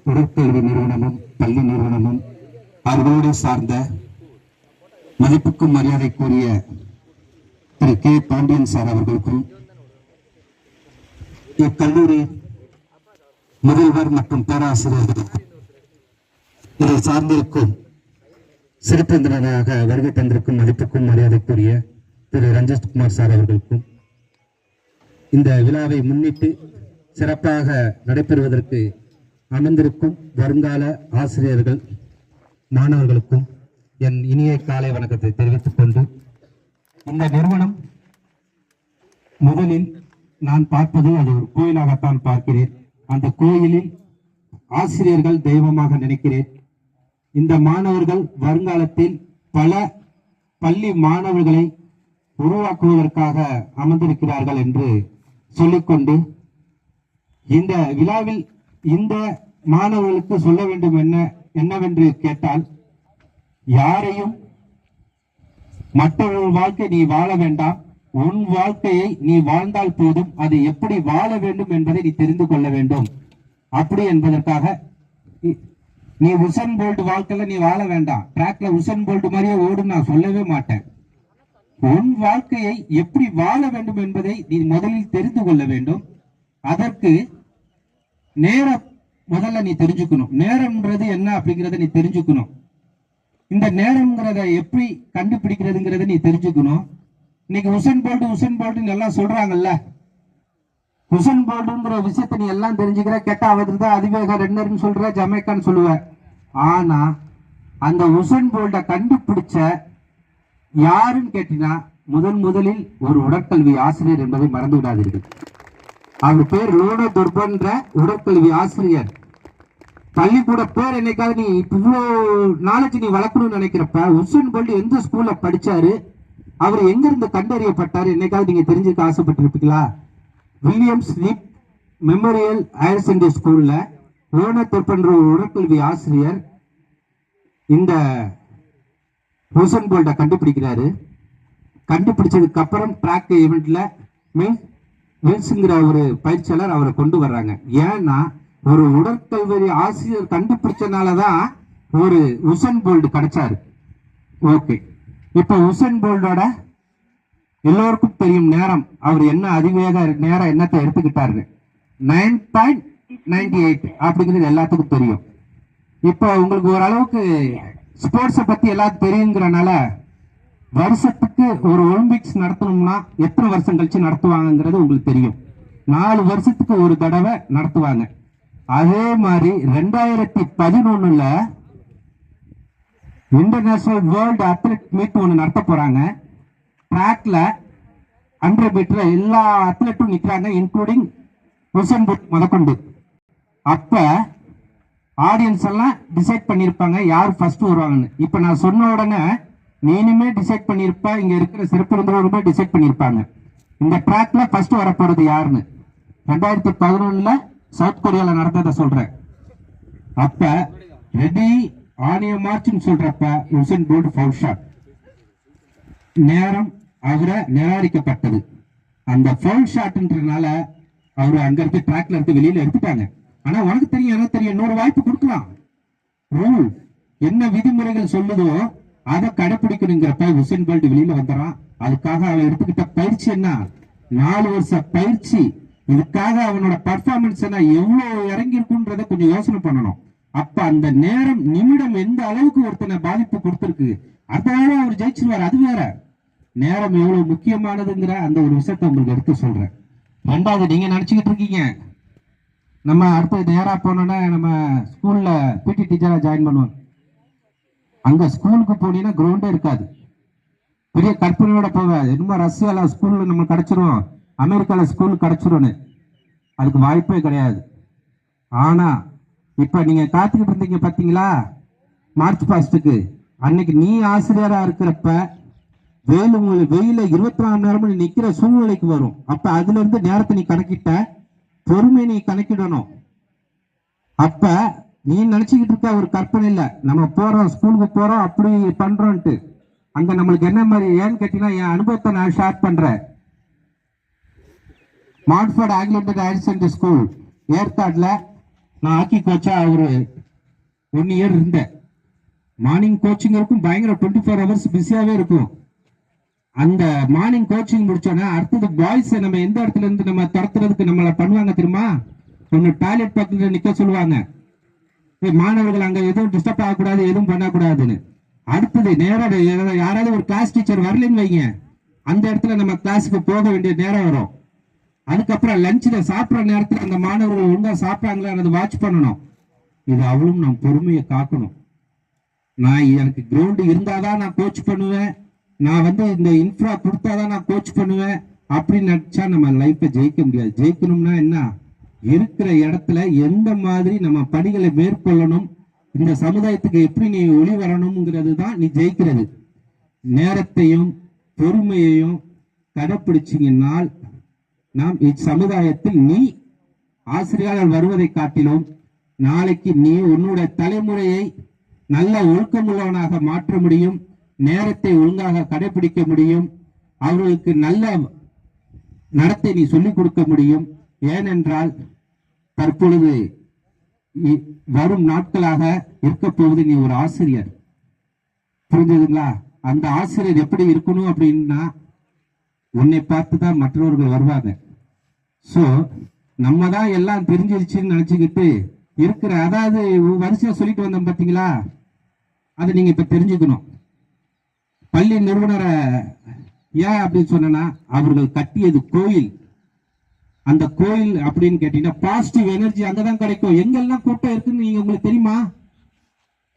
உடற்கல்வி நிறுவனமும் பள்ளி நிறுவனமும் அவர்களோடு சார்ந்த மதிப்புக்கும் மரியாதைக்குரிய திரு கே பாண்டியன் சார் அவர்களுக்கும் இக்கல்லூரி முதல்வர் மற்றும் பேராசிரியர்களுக்கும் இதை சார்ந்திருக்கும் சிறப்பிருந்தவராக வருகை தந்திருக்கும் மதிப்புக்கும் மரியாதைக்குரிய திரு ரஞ்சித்குமார் சார் அவர்களுக்கும் இந்த விழாவை முன்னிட்டு சிறப்பாக நடைபெறுவதற்கு அமர்ந்திருக்கும் வருங்கால ஆசிரியர்கள் மாணவர்களுக்கும் என் இனிய காலை வணக்கத்தை தெரிவித்துக் கொண்டு, இந்த நிறுவனம் முதலில் நான் பார்ப்பது அது ஒரு கோயிலாகத்தான் பார்க்கிறேன். அந்த கோயிலில் ஆசிரியர்கள் தெய்வமாக நினைக்கிறேன். இந்த மாணவர்கள் வருங்காலத்தில் பல பள்ளி மாணவர்களை உருவாக்குவதற்காக அமர்ந்திருக்கிறார்கள் என்று சொல்லிக்கொண்டு, இந்த விழாவில் இந்த மாணவர்களுக்கு சொல்ல வேண்டும் என்னவென்று கேட்டால், யாரையும் மற்றொரு வாழ்க்கை நீ வாழ வேண்டாம், உன் வாழ்க்கையை நீ வாழ்ந்தால் போதும், அது எப்படி வாழ வேண்டும் என்பதை நீ தெரிந்து கொள்ள வேண்டும். அப்படி என்பதற்காக நீ உசன் போல்ட் வாழ்க்கையில நீ வாழ வேண்டாம், ட்ராக்ல உசன் போல்ட் மாதிரியே ஓடும் நான் சொல்லவே மாட்டேன். உன் வாழ்க்கையை எப்படி வாழ வேண்டும் என்பதை நீ முதலில் தெரிந்து கொள்ள வேண்டும். அதற்கு நேரம் முதல்ல நீ தெரிஞ்சுக்கணும். நேரம்ன்றது என்ன அப்படிங்கறத நீ தெரிஞ்சுக்கணும். இந்த நேரம்ங்கிறத எப்படி கண்டுபிடிக்கிறதுங்கிறத நீ தெரிஞ்சுக்கணும். இன்னைக்கு உசன் போல்ட் எல்லாம் சொல்றாங்கல்ல, உசன் போல்ட்ங்கிற விஷயத்த நீ எல்லாம் தெரிஞ்சுக்கிற, கேட்டா அவர் தான் அதிவேக ரன்னர்னு சொல்ற, ஜமைக்கான்னு சொல்லுவ. ஆனா அந்த உசன் போல்ட்டை கண்டுபிடிச்ச யாருன்னு கேட்டீங்கன்னா முதலில் ஒரு உடற்கல்வி ஆசிரியர் என்பதை மறந்து விடாதீர்கள். அவர் பேர் லோனோ துர்பன்ற உடற்கல்வி ஆசிரியர். பள்ளிக்கூட பேர் என்னைக்காவது நீ இவ்வளோ நாலேஜ் நீ வளர்க்கணும்னு நினைக்கிறப்ப, உசேன் போல்ட் எந்த ஸ்கூல்ல படிச்சாரு, அவர் எங்க இருந்து கண்டறியப்பட்டாரு என்னைக்காவது நீங்க தெரிஞ்சுக்க ஆசைப்பட்டிருப்பீங்களா? வில்லியம்ஸ் லிப் மெமோரியல் ஹையர் செகண்டரி ஸ்கூல்ல லோனோ துர்பன்ற உடற்கல்வி ஆசிரியர் இந்த உசேன் போல்ட்டை கண்டுபிடிக்கிறாரு. கண்டுபிடிச்சதுக்கு அப்புறம் ட்ராக் ஈவெண்ட்ல வில்ஸ்ங்கிற ஒரு பயிற்சியாளர் அவரை கொண்டு வர்றாங்க. ஏன்னா ஒரு உடற்கல்வி ஆசிரியர் கண்டுபிடிச்சனாலதான் ஒரு உசேன் போல்ட் கிடைச்சாரு. ஓகே, இப்ப உசேன் போல்ட்டோட எல்லோருக்கும் தெரியும் நேரம். அவர் என்ன அதிவேக நேரம் என்னத்தை எடுத்துக்கிட்டாரு, 9.98 அப்படிங்கிறது எல்லாத்துக்கும் தெரியும். இப்ப உங்களுக்கு ஓரளவுக்கு ஸ்போர்ட்ஸை பத்தி எல்லாத்துக்கும் தெரியுங்கிறனால, வருஷத்துக்கு ஒரு ஒலிம்பிக்ஸ் நடத்தணும்னா எத்தனை வருஷம் கழிச்சு நடத்துவாங்கிறது உங்களுக்கு தெரியும். 4 வருஷத்துக்கு ஒரு தடவை நடத்துவாங்க. அதே மாதிரி 2011 இன்டர்நேஷனல் வேர்ல்டு அத்லெட் மீட் ஒன்று நடத்த போறாங்க. ட்ராக்ல 100 மீட்டர் எல்லா அத்லெட்டும் நிற்கிறாங்க, இன்க்ளூடிங் உசேன் போல்ட் முதற்கொண்டு. அப்ப ஆடியன்ஸ் எல்லாம் டிசைட் பண்ணிருப்பாங்க யார் ஃபர்ஸ்ட் வருவாங்கன்னு. இப்ப நான் சொன்ன உடனே நீனுமே டிசைட் பண்ணிருப்ப, இங்க இருக்கிற சிறப்பு விருந்தினருமே டிசைட் பண்ணிருப்பாங்க இந்த ட்ராக்ல ஃபர்ஸ்ட் வரப்போறது யாருன்னு. 2011 சவுத் கொரியால நடந்ததை சொல்றேன். அப்ப ரெடி ஆனிய மார்ச் சொல்றப்ப உசேன் போல்ட் ஃபவுல் ஷாட் நேரம் அவரை நிராகரிக்கப்பட்டது. அந்த ஃபவுல் ஷாட்ன்றனால அவரு அங்க இருந்து ட்ராக்ல இருந்து வெளியில எடுத்துட்டாங்க. ஆனா உனக்கு தெரியும் எனக்கு தெரியும், இன்னொரு வாய்ப்பு கொடுக்கலாம். ரூல் என்ன விதிமுறைகள் சொல்லுதோ அதை கடைபிடிக்கணுங்கிறப்ப உசேன் போல்ட் வெளியில வந்துறான். அதுக்காக அவன் எடுத்துக்கிட்ட பயிற்சி என்ன, 4 வருஷ பயிற்சி. இதுக்காக அவனோட பர்ஃபார்மன்ஸ் என்ன எவ்வளவு இறங்கி இருக்குன்றத கொஞ்சம் யோசனை பண்ணணும். அப்ப அந்த நேரம் நிமிடம் எந்த அளவுக்கு ஒருத்தனை பாதிப்பு கொடுத்திருக்கு, அதனால அவர் ஜெயிச்சிருவார். அது வேற, நேரம் எவ்வளவு முக்கியமானதுங்கிற அந்த ஒரு விஷயத்த உங்களுக்கு எடுத்து சொல்றேன். 2வது, நீங்க நினைச்சுக்கிட்டு இருக்கீங்க நம்ம அடுத்து நேரா போனோம்னா நம்ம ஸ்கூல்ல பிடி டீச்சரா ஜாயின் பண்ணுவோம். அங்க ஸ்கூலுக்கு போனீங்கன்னா கிரவுண்டே இருக்காது. பெரிய கற்பனையோட போகாது. என்னமோ ரஷ்யால ஸ்கூல்ல நம்ம கிடைச்சிரும், அமெரிக்கால ஸ்கூல் கிடைச்சிரும்னு. அதுக்கு வாய்ப்பே கிடையாது. ஆனா இப்ப நீங்க காத்துக்கிட்டு இருந்தீங்க பாத்தீங்களா மார்ச் பாஸ்டுக்கு, அன்னைக்கு நீ ஆசிரியரா இருக்கிறப்ப வெயில 24 மணி நேரமும் நிக்கிற சூழ்நிலைக்கு வரும். அப்ப அதுல இருந்து நேரத்தை நீ கணக்கிட்ட, பொறுமை நீ கணக்கிடணும். அப்ப நீ நினைச்சுக்கிட்டு இருக்க ஒரு கற்பனை இல்ல, நம்ம போறோம் ஸ்கூலுக்கு போறோம் அப்படி பண்றோம்ட்டு. அங்க நம்மளுக்கு என்ன மாதிரி ஏன்னு கேட்டீங்கன்னா, என் அனுபவத்தை நான் ஷேர் பண்றேன். மான்ஃபோர்ட் ஆங்கிலேட்டட் ஹையர் செகண்டரி ஸ்கூல் ஏற்காடுல நான் ஹாக்கி கோச்சா ஒரு 1 இயர் இருந்தேன். மார்னிங் கோச்சிங் இருக்கும், பயங்கர 24 ஹவர்ஸ் பிஸியாவே இருக்கும். அந்த மார்னிங் கோச்சிங் முடிச்சோன்னா அடுத்தது பாய்ஸ் நம்ம எந்த இடத்துல இருந்து நம்ம துரத்துறதுக்கு நம்மள பண்ணுவாங்க தெரியுமா? ஒன்னு டாய்லெட் பக்கத்துல நிக்க சொல்லுவாங்க, மாணவர்கள் அங்க எதுவும் டிஸ்டர்ப் ஆகக்கூடாது, எதுவும் பண்ணக்கூடாதுன்னு. அடுத்தது நேரம் யாராவது ஒரு கிளாஸ் டீச்சர் வரலன்னு வைங்க, அந்த இடத்துல நம்ம கிளாஸுக்கு போக வேண்டிய நேரம் வரும். அதுக்கப்புறம் லஞ்சில் சாப்பிட்ற நேரத்தில் அந்த மாணவர்கள் ஒழுங்கா சாப்பிட்றாங்களா வாட்ச் பண்ணணும். இது அவளும் நம் பொறுமையை காக்கணும். நான் எனக்கு கிரவுண்டு இருந்தாதான் நான் கோச் பண்ணுவேன், நான் இந்த இன்ஃப்ரா கொடுத்தாதான் நான் கோச் பண்ணுவேன் அப்படின்னு நினைச்சா நம்ம லைஃப்பை ஜெயிக்க முடியாது. ஜெயிக்கணும்னா என்ன, இருக்கிற இடத்துல எந்த மாதிரி நம்ம பணிகளை மேற்கொள்ளணும், இந்த சமுதாயத்துக்கு எப்படி நீ ஒளி வரணும்ங்கிறது தான் நீ ஜெயிக்கிறது. நேரத்தையும் பொறுமையையும் கடைப்பிடிச்சிங்கன்னால் நாம் இச்சமுதாயத்தில் நீ ஆசிரியர்கள் வருவதை காட்டிலும் நாளைக்கு நீ உன்னுடைய தலைமுறையை நல்ல ஒழுக்கமுள்ளவனாக மாற்ற முடியும், நேரத்தை ஒழுங்காக கடைபிடிக்க முடியும், அவர்களுக்கு நல்ல நடத்தை நீ சொல்லிக் கொடுக்க முடியும். ஏனென்றால் தற்பொழுது வரும் நாட்களாக இருக்க போவது நீ ஒரு ஆசிரியர். புரிஞ்சதுங்களா? அந்த ஆசிரியர் எப்படி இருக்கணும் அப்படின்னா உன்னை பார்த்துதான் மற்றவர்கள் வருவாங்க. சோ நம்ம தான் எல்லாம் தெரிஞ்சிருச்சுன்னு நினைச்சுக்கிட்டு இருக்கிற, அதாவது வரிசையா சொல்லிட்டு வந்தோம் பாத்தீங்களா, அதை நீங்க இப்ப தெரிஞ்சுக்கணும். பள்ளி நிறுவனரை ஏன் அப்படின்னு சொன்னா, அவர்கள் கட்டியது கோயில். அந்த கோயில் அப்படின்னு கேட்டீங்கன்னா பாசிட்டிவ் எனர்ஜி அங்கதான் கிடைக்கும். எங்கெல்லாம் கூட்டம் இருக்குன்னு நீங்க உங்களுக்கு தெரியுமா?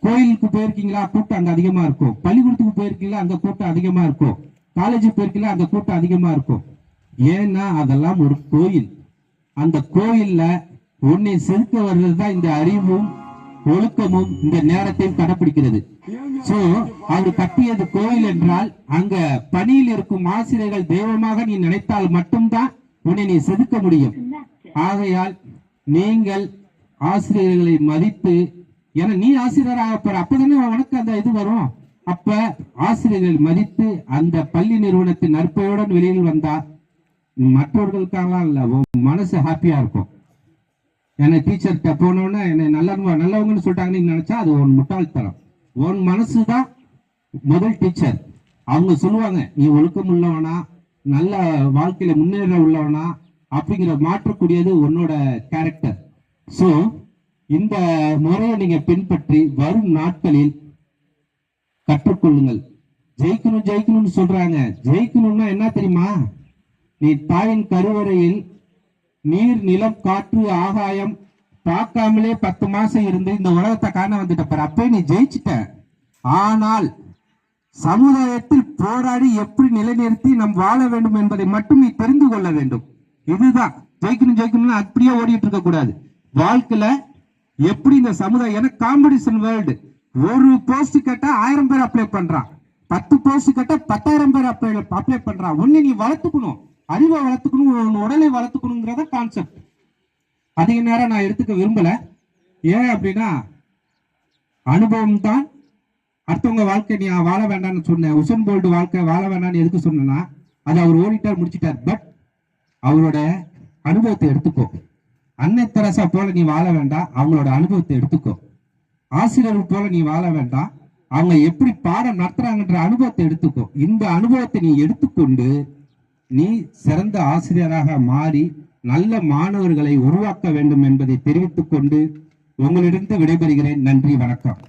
கோயிலுக்கு போயிருக்கீங்களா? கூட்டம் அங்க அதிகமா இருக்கும். பள்ளிக்கூடத்துக்கு போயிருக்கீங்களா? அங்க கூட்டம் அதிகமா இருக்கும். காலேஜுக்கு போயிருக்கீங்களா? அங்க கூட்டம் அதிகமா இருக்கும். ஏன்னா அதெல்லாம் ஒரு கோயில். அந்த கோயில்ல உன்னை செலுத்த வர்றதுதான் இந்த அறிவும் ஒழுக்கமும் இந்த நேரத்தையும் கடைபிடிக்கிறது. சோ அவர் கட்டியது கோயில் என்றால் அங்க பணியில் இருக்கும் ஆசிரியர்கள் தெய்வமாக நீ நினைத்தால் மட்டும்தான் உன்னை நீ செதுக்க முடியும். ஆகையால் நீங்கள் ஆசிரியர்களை மதித்து, ஏன்னா நீ ஆசிரியராக போற, அப்பதானே உனக்கு அந்த இது வரும். அப்ப ஆசிரியர்கள் மதித்து அந்த பள்ளி நிறுவனத்தின் நற்பெயருடன் வெளியில் வந்தா மற்றவர்களுக்காக இல்ல, மனசு ஹாப்பியா இருக்கும். என்னை டீச்சர்கிட்ட போனோன்னா என்னை நல்லவங்கன்னு சொல்லிட்டாங்கன்னு நினைச்சா அது உன் முட்டாள்தனம். உன் மனசுதான் முதல் டீச்சர். அவங்க சொல்லுவாங்க நீ ஒழுக்கம் உள்ளவனா, நல்ல வாழ்க்கையில முன்னேற உள்ளவனா அப்படிங்கிற மாற்றக்கூடியது உன்னோட கேரக்டர். சோ இந்த முறையை நீங்க பின்பற்றி வரும் நாட்களில் கற்றுக்கொள்ளுங்கள். ஜெயிக்கணும் ஜெயிக்கணும்னு சொல்றாங்க. ஜெயிக்கணும்னா என்ன தெரியுமா? நீ தாயின் கருவறையில் நீர் நிலம் காற்று ஆகாயம் பார்க்காமலே 10 மாசம் இருந்து இந்த உலகத்தை காண வந்துட்ட பாரு, அப்பே நீ ஜெயிச்சிட்ட. ஆனால் சமுதாயத்தில் போராடி எப்படி நிலைநிறுத்தி நம் வாழ வேண்டும் என்பதை மட்டும் நீ தெரிந்து கொள்ள வேண்டும். இதுதான் ஜெயிக்கணும். ஜெயிக்கணும்னு அப்படியே ஓடிட்டு இருக்க கூடாது. வாழ்க்கையில எப்படி இந்த சமுதாயம், எனக்கு காம்படிஷன் வேர்ல்டு, ஒரு போஸ்ட் கேட்டா 1000 பேர் அப்ளை பண்றான், 10 போஸ்ட் கேட்டா 10,000 பேர் அப்ளை பண்றான். ஒன்னு நீ வளர்த்துக்கணும், அறிவை வளர்த்துக்கணும், உடலை வளர்த்துக்கணுங்கிறத கான்செப்ட். அதிக நேரம் நான் எடுத்துக்க விரும்பல. ஏன் அப்படின்னா அனுபவம் தான் அடுத்தவங்க வாழ்க்கை நீ வாழ வேண்டாம்னு சொன்னேன். உசேன் போல்ட் வாழ்க்கை வாழ வேண்டாம்னு எதுக்கு சொன்னா, அது அவர் ஓடிட்டார், முடிச்சிட்டார். பட் அவரோட அனுபவத்தை எடுத்துக்கோ. அன்னை தெரசா போல நீ வாழ வேண்டாம், அவங்களோட அனுபவத்தை எடுத்துக்கோ. ஆசிரியர்கள் போல நீ வாழ வேண்டாம், அவங்க எப்படி பாடம் நடத்துறாங்கன்ற அனுபவத்தை எடுத்துக்கோ. இந்த அனுபவத்தை நீ எடுத்துக்கொண்டு நீ சிறந்த ஆசிரியராக மாறி நல்ல மாணவர்களை உருவாக்க வேண்டும் என்பதை தெரிவித்துக் கொண்டு உங்களிடம் விடைபெறுகிறேன். நன்றி, வணக்கம்.